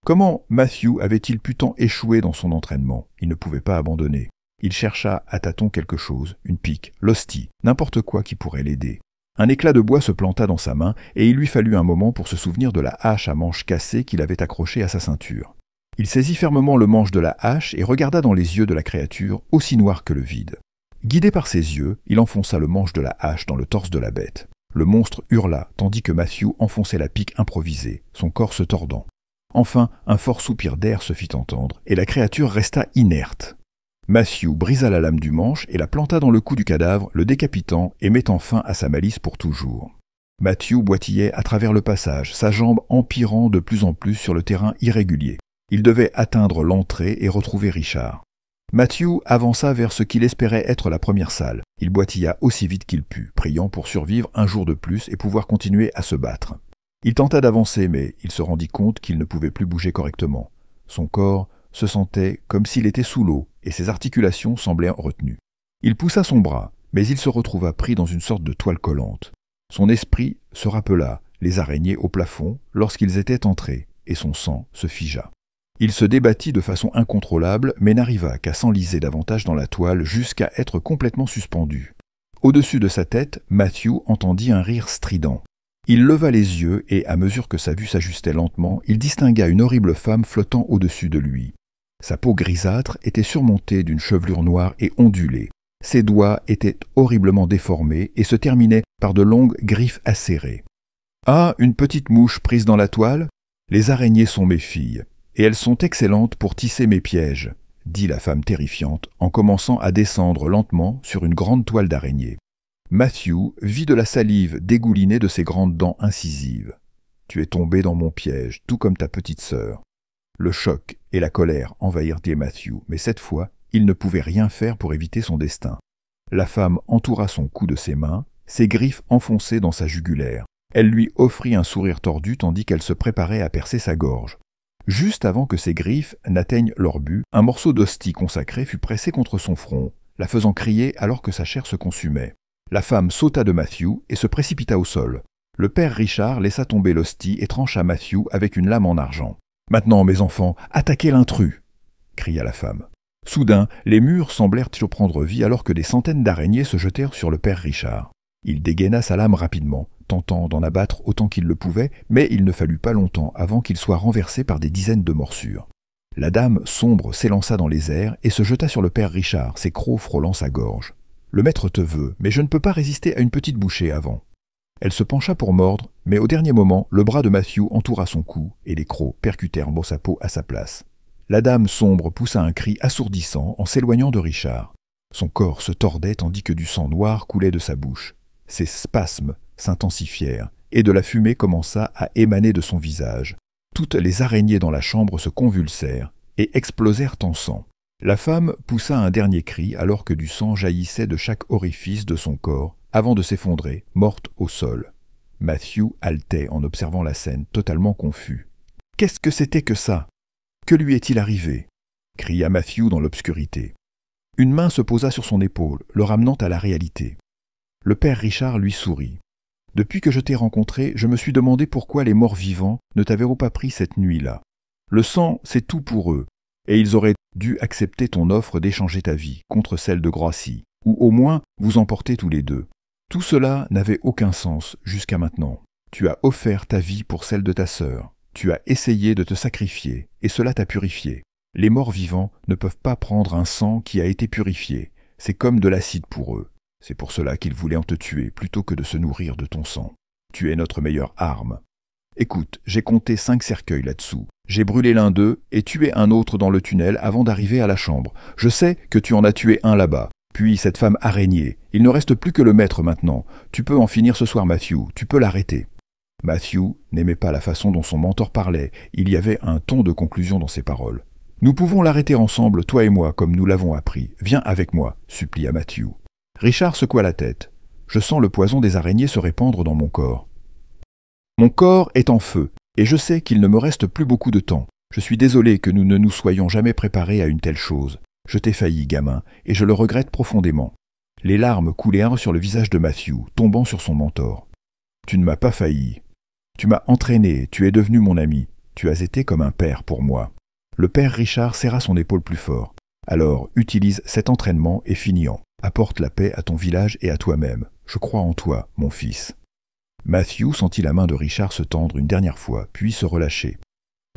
Comment Matthew avait-il pu tant échouer dans son entraînement ? Il ne pouvait pas abandonner. Il chercha à tâtons quelque chose, une pique, l'hostie, n'importe quoi qui pourrait l'aider. Un éclat de bois se planta dans sa main et il lui fallut un moment pour se souvenir de la hache à manche cassée qu'il avait accrochée à sa ceinture. Il saisit fermement le manche de la hache et regarda dans les yeux de la créature, aussi noirs que le vide. Guidé par ses yeux, il enfonça le manche de la hache dans le torse de la bête. Le monstre hurla, tandis que Matthew enfonçait la pique improvisée, son corps se tordant. Enfin, un fort soupir d'air se fit entendre, et la créature resta inerte. Matthew brisa la lame du manche et la planta dans le cou du cadavre, le décapitant et mettant fin à sa malice pour toujours. Matthew boitillait à travers le passage, sa jambe empirant de plus en plus sur le terrain irrégulier. Il devait atteindre l'entrée et retrouver Richard. Matthew avança vers ce qu'il espérait être la première salle. Il boitilla aussi vite qu'il put, priant pour survivre un jour de plus et pouvoir continuer à se battre. Il tenta d'avancer, mais il se rendit compte qu'il ne pouvait plus bouger correctement. Son corps se sentait comme s'il était sous l'eau, et ses articulations semblaient retenues. Il poussa son bras, mais il se retrouva pris dans une sorte de toile collante. Son esprit se rappela les araignées au plafond lorsqu'ils étaient entrés, et son sang se figea. Il se débattit de façon incontrôlable, mais n'arriva qu'à s'enliser davantage dans la toile jusqu'à être complètement suspendu. Au-dessus de sa tête, Matthew entendit un rire strident. Il leva les yeux et, à mesure que sa vue s'ajustait lentement, il distingua une horrible femme flottant au-dessus de lui. Sa peau grisâtre était surmontée d'une chevelure noire et ondulée. Ses doigts étaient horriblement déformés et se terminaient par de longues griffes acérées. « Ah, une petite mouche prise dans la toile? Les araignées sont mes filles, et elles sont excellentes pour tisser mes pièges, dit la femme terrifiante en commençant à descendre lentement sur une grande toile d'araignée. Matthew vit de la salive dégoulinée de ses grandes dents incisives. Tu es tombé dans mon piège, tout comme ta petite sœur. Le choc et la colère envahirent Matthew, mais cette fois, il ne pouvait rien faire pour éviter son destin. La femme entoura son cou de ses mains, ses griffes enfoncées dans sa jugulaire. Elle lui offrit un sourire tordu tandis qu'elle se préparait à percer sa gorge. Juste avant que ses griffes n'atteignent leur but, un morceau d'hostie consacrée fut pressé contre son front, la faisant crier alors que sa chair se consumait. La femme sauta de Matthew et se précipita au sol. Le père Richard laissa tomber l'hostie et trancha Matthew avec une lame en argent. « Maintenant, mes enfants, attaquez l'intrus !» cria la femme. Soudain, les murs semblèrent reprendre vie alors que des centaines d'araignées se jetèrent sur le père Richard. Il dégaina sa lame rapidement, tentant d'en abattre autant qu'il le pouvait, mais il ne fallut pas longtemps avant qu'il soit renversé par des dizaines de morsures. La dame sombre s'élança dans les airs et se jeta sur le père Richard, ses crocs frôlant sa gorge. « Le maître te veut, mais je ne peux pas résister à une petite bouchée avant. » Elle se pencha pour mordre, mais au dernier moment, le bras de Matthew entoura son cou et les crocs percutèrent sa peau à sa place. La dame sombre poussa un cri assourdissant en s'éloignant de Richard. Son corps se tordait tandis que du sang noir coulait de sa bouche. Ses spasmes s'intensifièrent et de la fumée commença à émaner de son visage. Toutes les araignées dans la chambre se convulsèrent et explosèrent en sang. La femme poussa un dernier cri alors que du sang jaillissait de chaque orifice de son corps avant de s'effondrer, morte au sol. Matthew haletait en observant la scène, totalement confus. « Qu'est-ce que c'était que ça? Que lui est-il arrivé ?» cria Matthew dans l'obscurité. Une main se posa sur son épaule, le ramenant à la réalité. Le père Richard lui sourit. « Depuis que je t'ai rencontré, je me suis demandé pourquoi les morts vivants ne t'avaient pas pris cette nuit-là. Le sang, c'est tout pour eux, et ils auraient dû accepter ton offre d'échanger ta vie contre celle de Gracie, ou au moins vous emporter tous les deux. Tout cela n'avait aucun sens jusqu'à maintenant. Tu as offert ta vie pour celle de ta sœur. Tu as essayé de te sacrifier, et cela t'a purifié. Les morts vivants ne peuvent pas prendre un sang qui a été purifié. C'est comme de l'acide pour eux. C'est pour cela qu'ils voulaient te tuer plutôt que de se nourrir de ton sang. Tu es notre meilleure arme. Écoute, j'ai compté 5 cercueils là-dessous. J'ai brûlé l'un d'eux et tué un autre dans le tunnel avant d'arriver à la chambre. Je sais que tu en as tué un là-bas. Puis cette femme araignée. Il ne reste plus que le maître maintenant. Tu peux en finir ce soir, Matthew. Tu peux l'arrêter. » Matthew n'aimait pas la façon dont son mentor parlait. Il y avait un ton de conclusion dans ses paroles. « Nous pouvons l'arrêter ensemble, toi et moi, comme nous l'avons appris. Viens avec moi, supplia Matthew. Richard secoua la tête. « Je sens le poison des araignées se répandre dans mon corps. Mon corps est en feu, et je sais qu'il ne me reste plus beaucoup de temps. Je suis désolé que nous ne nous soyons jamais préparés à une telle chose. Je t'ai failli, gamin, et je le regrette profondément. » Les larmes coulèrent sur le visage de Matthew, tombant sur son mentor. « Tu ne m'as pas failli. Tu m'as entraîné, tu es devenu mon ami. Tu as été comme un père pour moi. » Le père Richard serra son épaule plus fort. « Alors, utilise cet entraînement et finis en. Apporte la paix à ton village et à toi-même. Je crois en toi, mon fils. » Matthew sentit la main de Richard se tendre une dernière fois, puis se relâcher.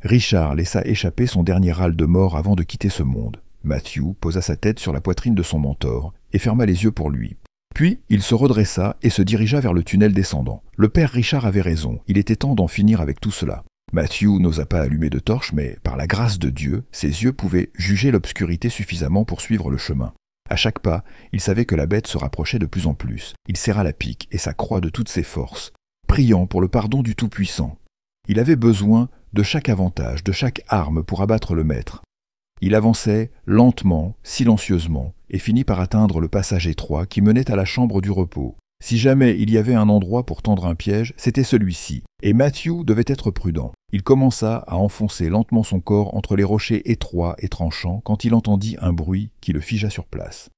Richard laissa échapper son dernier râle de mort avant de quitter ce monde. Matthew posa sa tête sur la poitrine de son mentor et ferma les yeux pour lui. Puis il se redressa et se dirigea vers le tunnel descendant. Le père Richard avait raison, il était temps d'en finir avec tout cela. Matthew n'osa pas allumer de torche, mais par la grâce de Dieu, ses yeux pouvaient juger l'obscurité suffisamment pour suivre le chemin. À chaque pas, il savait que la bête se rapprochait de plus en plus. Il serra la pique et sa croix de toutes ses forces, priant pour le pardon du Tout-Puissant. Il avait besoin de chaque avantage, de chaque arme pour abattre le maître. Il avançait lentement, silencieusement, et finit par atteindre le passage étroit qui menait à la chambre du repos. Si jamais il y avait un endroit pour tendre un piège, c'était celui-ci, et Matthew devait être prudent. Il commença à enfoncer lentement son corps entre les rochers étroits et tranchants quand il entendit un bruit qui le figea sur place.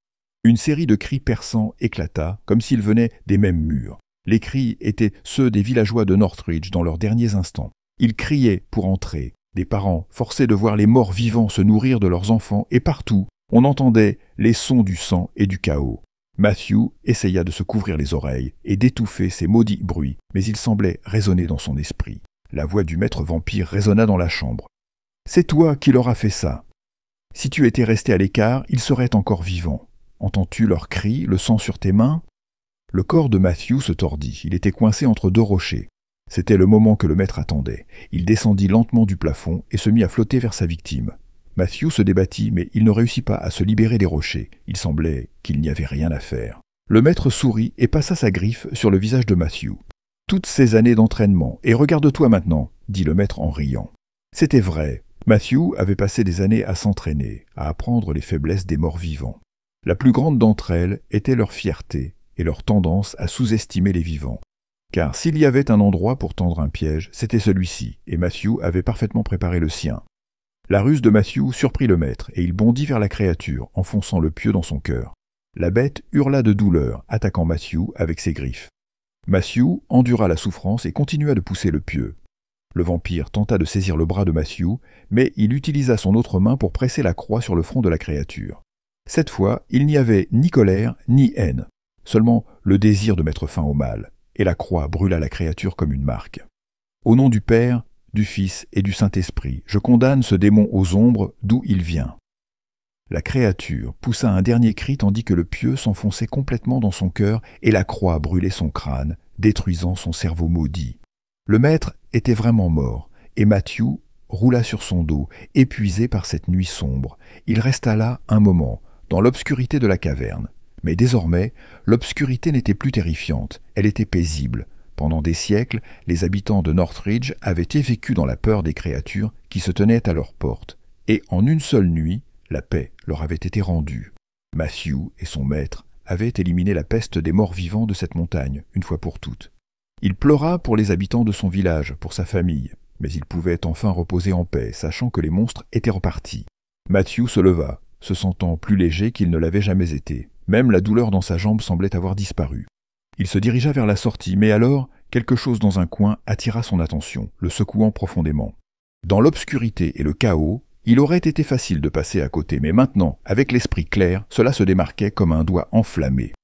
Une série de cris perçants éclata, comme s'ils venaient des mêmes murs. Les cris étaient ceux des villageois de Northridge dans leurs derniers instants. Ils criaient pour entrer. Des parents forcés de voir les morts vivants se nourrir de leurs enfants, et partout, on entendait les sons du sang et du chaos. Matthew essaya de se couvrir les oreilles et d'étouffer ces maudits bruits, mais ils semblaient résonner dans son esprit. La voix du maître vampire résonna dans la chambre. « C'est toi qui leur as fait ça. Si tu étais resté à l'écart, ils seraient encore vivants. Entends-tu leurs cris, le sang sur tes mains ?» Le corps de Matthew se tordit. Il était coincé entre 2 rochers. C'était le moment que le maître attendait. Il descendit lentement du plafond et se mit à flotter vers sa victime. Matthew se débattit, mais il ne réussit pas à se libérer des rochers. Il semblait qu'il n'y avait rien à faire. Le maître sourit et passa sa griffe sur le visage de Matthew. « Toutes ces années d'entraînement, et regarde-toi maintenant », dit le maître en riant. C'était vrai. Matthew avait passé des années à s'entraîner, à apprendre les faiblesses des morts vivants. La plus grande d'entre elles était leur fierté et leur tendance à sous-estimer les vivants. Car s'il y avait un endroit pour tendre un piège, c'était celui-ci, et Matthew avait parfaitement préparé le sien. La ruse de Matthew surprit le maître, et il bondit vers la créature, enfonçant le pieu dans son cœur. La bête hurla de douleur, attaquant Matthew avec ses griffes. Matthew endura la souffrance et continua de pousser le pieu. Le vampire tenta de saisir le bras de Matthew, mais il utilisa son autre main pour presser la croix sur le front de la créature. Cette fois, il n'y avait ni colère ni haine, seulement le désir de mettre fin au mal, et la croix brûla la créature comme une marque. Au nom du Père, du Fils et du Saint-Esprit, je condamne ce démon aux ombres d'où il vient. La créature poussa un dernier cri tandis que le pieu s'enfonçait complètement dans son cœur et la croix brûlait son crâne, détruisant son cerveau maudit. Le maître était vraiment mort, et Matthew roula sur son dos, épuisé par cette nuit sombre. Il resta là un moment, dans l'obscurité de la caverne. Mais désormais, l'obscurité n'était plus terrifiante, elle était paisible. Pendant des siècles, les habitants de Northridge avaient vécu dans la peur des créatures qui se tenaient à leur porte, et en une seule nuit, la paix leur avait été rendue. Matthew et son maître avaient éliminé la peste des morts vivants de cette montagne, une fois pour toutes. Il pleura pour les habitants de son village, pour sa famille, mais il pouvait enfin reposer en paix, sachant que les monstres étaient repartis. Matthew se leva, se sentant plus léger qu'il ne l'avait jamais été. Même la douleur dans sa jambe semblait avoir disparu. Il se dirigea vers la sortie, mais alors, quelque chose dans un coin attira son attention, le secouant profondément. Dans l'obscurité et le chaos, il aurait été facile de passer à côté, mais maintenant, avec l'esprit clair, cela se démarquait comme un doigt enflammé.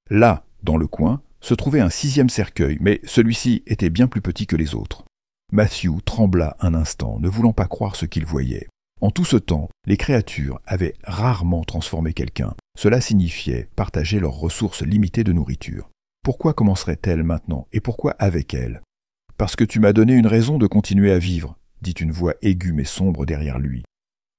Là, dans le coin, se trouvait un 6e cercueil, mais celui-ci était bien plus petit que les autres. Matthew trembla un instant, ne voulant pas croire ce qu'il voyait. En tout ce temps, les créatures avaient rarement transformé quelqu'un. Cela signifiait partager leurs ressources limitées de nourriture. Pourquoi commencerait-elle maintenant, et pourquoi avec elle? Parce que tu m'as donné une raison de continuer à vivre, dit une voix aiguë mais sombre derrière lui.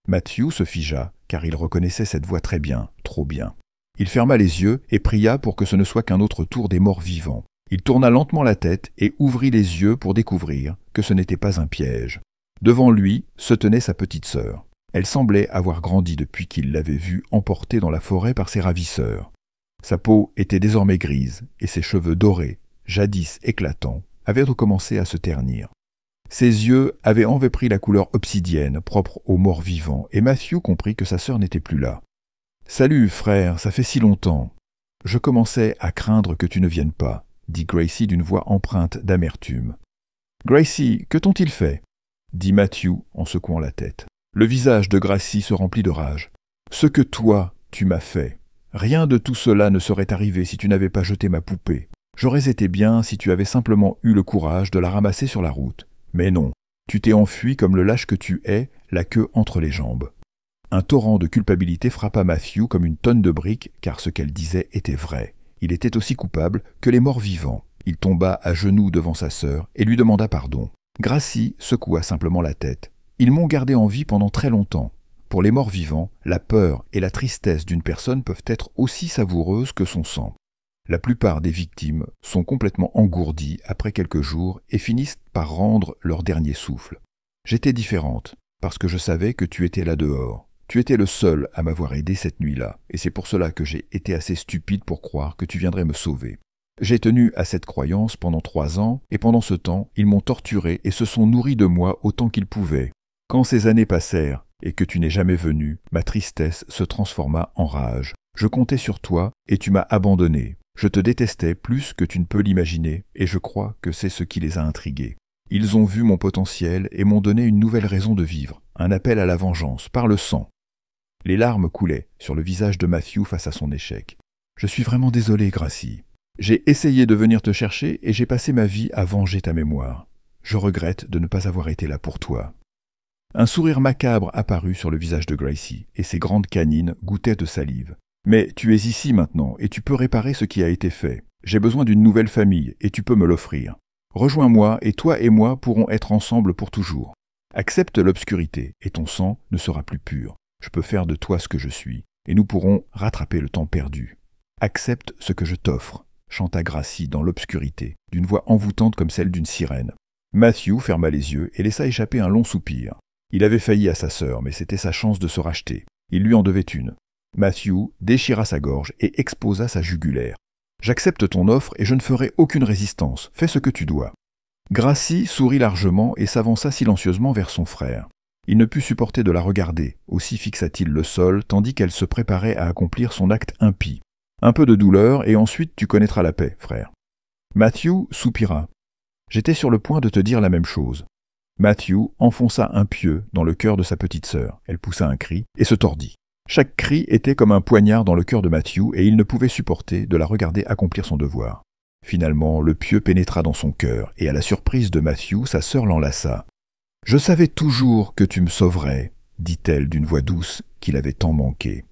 Matthew se figea, car il reconnaissait cette voix très bien, trop bien. Il ferma les yeux et pria pour que ce ne soit qu'un autre tour des morts vivants. Il tourna lentement la tête et ouvrit les yeux pour découvrir que ce n'était pas un piège. Devant lui se tenait sa petite sœur. Elle semblait avoir grandi depuis qu'il l'avait vue emportée dans la forêt par ses ravisseurs. Sa peau était désormais grise et ses cheveux dorés, jadis éclatants, avaient recommencé à se ternir. Ses yeux avaient enfin pris la couleur obsidienne, propre aux morts vivants, et Matthew comprit que sa sœur n'était plus là. « Salut, frère, ça fait si longtemps. Je commençais à craindre que tu ne viennes pas, » dit Gracie d'une voix empreinte d'amertume. « Gracie, que t'ont-ils fait ?» dit Matthew en secouant la tête. Le visage de Gracie se remplit de rage. « Ce que toi, tu m'as fait. Rien de tout cela ne serait arrivé si tu n'avais pas jeté ma poupée. J'aurais été bien si tu avais simplement eu le courage de la ramasser sur la route. Mais non, tu t'es enfui comme le lâche que tu es, la queue entre les jambes. » Un torrent de culpabilité frappa Matthew comme une tonne de briques, car ce qu'elle disait était vrai. Il était aussi coupable que les morts vivants. Il tomba à genoux devant sa sœur et lui demanda pardon. Gracie secoua simplement la tête. « Ils m'ont gardé en vie pendant très longtemps. Pour les morts vivants, la peur et la tristesse d'une personne peuvent être aussi savoureuses que son sang. La plupart des victimes sont complètement engourdies après quelques jours et finissent par rendre leur dernier souffle. J'étais différente, parce que je savais que tu étais là dehors. Tu étais le seul à m'avoir aidé cette nuit-là, et c'est pour cela que j'ai été assez stupide pour croire que tu viendrais me sauver. J'ai tenu à cette croyance pendant 3 ans, et pendant ce temps, ils m'ont torturé et se sont nourris de moi autant qu'ils pouvaient. Quand ces années passèrent, et que tu n'es jamais venu, ma tristesse se transforma en rage. Je comptais sur toi, et tu m'as abandonné. Je te détestais plus que tu ne peux l'imaginer, et je crois que c'est ce qui les a intrigués. Ils ont vu mon potentiel et m'ont donné une nouvelle raison de vivre, un appel à la vengeance, par le sang. Les larmes coulaient sur le visage de Matthew face à son échec. « Je suis vraiment désolé, Gracie. J'ai essayé de venir te chercher et j'ai passé ma vie à venger ta mémoire. Je regrette de ne pas avoir été là pour toi. » Un sourire macabre apparut sur le visage de Gracie, et ses grandes canines goûtaient de salive. « Mais tu es ici maintenant, et tu peux réparer ce qui a été fait. J'ai besoin d'une nouvelle famille, et tu peux me l'offrir. Rejoins-moi et toi et moi pourrons être ensemble pour toujours. Accepte l'obscurité et ton sang ne sera plus pur. Je peux faire de toi ce que je suis et nous pourrons rattraper le temps perdu. Accepte ce que je t'offre, chanta Gracie dans l'obscurité, d'une voix envoûtante comme celle d'une sirène. Matthew ferma les yeux et laissa échapper un long soupir. Il avait failli à sa sœur, mais c'était sa chance de se racheter. Il lui en devait une. Matthew déchira sa gorge et exposa sa jugulaire. « J'accepte ton offre et je ne ferai aucune résistance. Fais ce que tu dois. » Gracie sourit largement et s'avança silencieusement vers son frère. Il ne put supporter de la regarder, aussi fixa-t-il le sol, tandis qu'elle se préparait à accomplir son acte impie. « Un peu de douleur et ensuite tu connaîtras la paix, frère. » Matthew soupira. « J'étais sur le point de te dire la même chose. » Matthew enfonça un pieu dans le cœur de sa petite sœur. Elle poussa un cri et se tordit. Chaque cri était comme un poignard dans le cœur de Matthew et il ne pouvait supporter de la regarder accomplir son devoir. Finalement, le pieu pénétra dans son cœur et à la surprise de Matthew, sa sœur l'enlaça. « Je savais toujours que tu me sauverais, » dit-elle d'une voix douce qu'il avait tant manqué.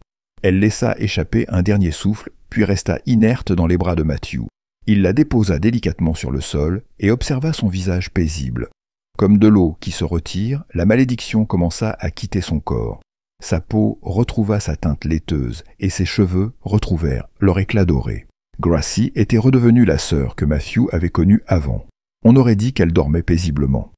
Elle laissa échapper un dernier souffle, puis resta inerte dans les bras de Matthew. Il la déposa délicatement sur le sol et observa son visage paisible. Comme de l'eau qui se retire, la malédiction commença à quitter son corps. Sa peau retrouva sa teinte laiteuse et ses cheveux retrouvèrent leur éclat doré. Gracie était redevenue la sœur que Matthew avait connue avant. On aurait dit qu'elle dormait paisiblement.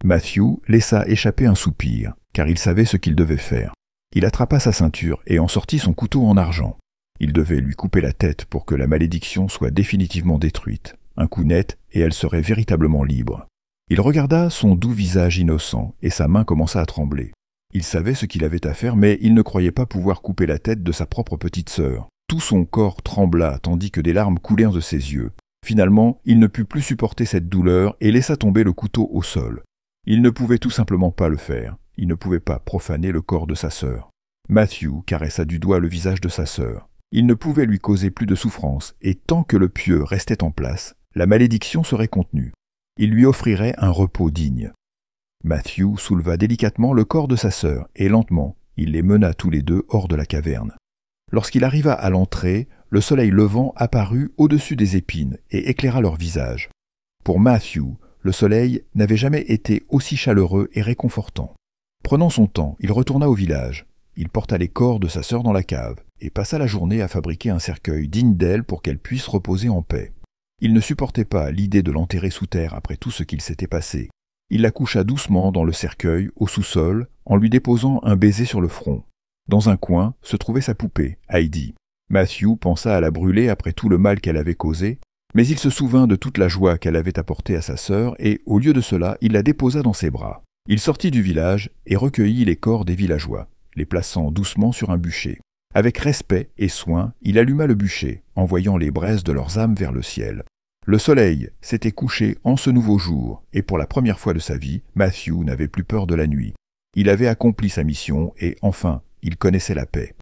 Matthew laissa échapper un soupir, car il savait ce qu'il devait faire. Il attrapa sa ceinture et en sortit son couteau en argent. Il devait lui couper la tête pour que la malédiction soit définitivement détruite. Un coup net et elle serait véritablement libre. Il regarda son doux visage innocent et sa main commença à trembler. Il savait ce qu'il avait à faire, mais il ne croyait pas pouvoir couper la tête de sa propre petite sœur. Tout son corps trembla, tandis que des larmes coulèrent de ses yeux. Finalement, il ne put plus supporter cette douleur et laissa tomber le couteau au sol. Il ne pouvait tout simplement pas le faire. Il ne pouvait pas profaner le corps de sa sœur. Matthew caressa du doigt le visage de sa sœur. Il ne pouvait lui causer plus de souffrance, et tant que le pieu restait en place, la malédiction serait contenue. Il lui offrirait un repos digne. Matthew souleva délicatement le corps de sa sœur, et lentement, il les mena tous les deux hors de la caverne. Lorsqu'il arriva à l'entrée, le soleil levant apparut au-dessus des épines et éclaira leur visage. Pour Matthew, le soleil n'avait jamais été aussi chaleureux et réconfortant. Prenant son temps, il retourna au village. Il porta les corps de sa sœur dans la cave et passa la journée à fabriquer un cercueil digne d'elle pour qu'elle puisse reposer en paix. Il ne supportait pas l'idée de l'enterrer sous terre après tout ce qu'il s'était passé. Il la coucha doucement dans le cercueil, au sous-sol, en lui déposant un baiser sur le front. Dans un coin se trouvait sa poupée, Heidi. Matthew pensa à la brûler après tout le mal qu'elle avait causé, mais il se souvint de toute la joie qu'elle avait apportée à sa sœur et, au lieu de cela, il la déposa dans ses bras. Il sortit du village et recueillit les corps des villageois, les plaçant doucement sur un bûcher. Avec respect et soin, il alluma le bûcher, envoyant les braises de leurs âmes vers le ciel. Le soleil s'était couché en ce nouveau jour, et pour la première fois de sa vie, Matthew n'avait plus peur de la nuit. Il avait accompli sa mission et, enfin, il connaissait la paix.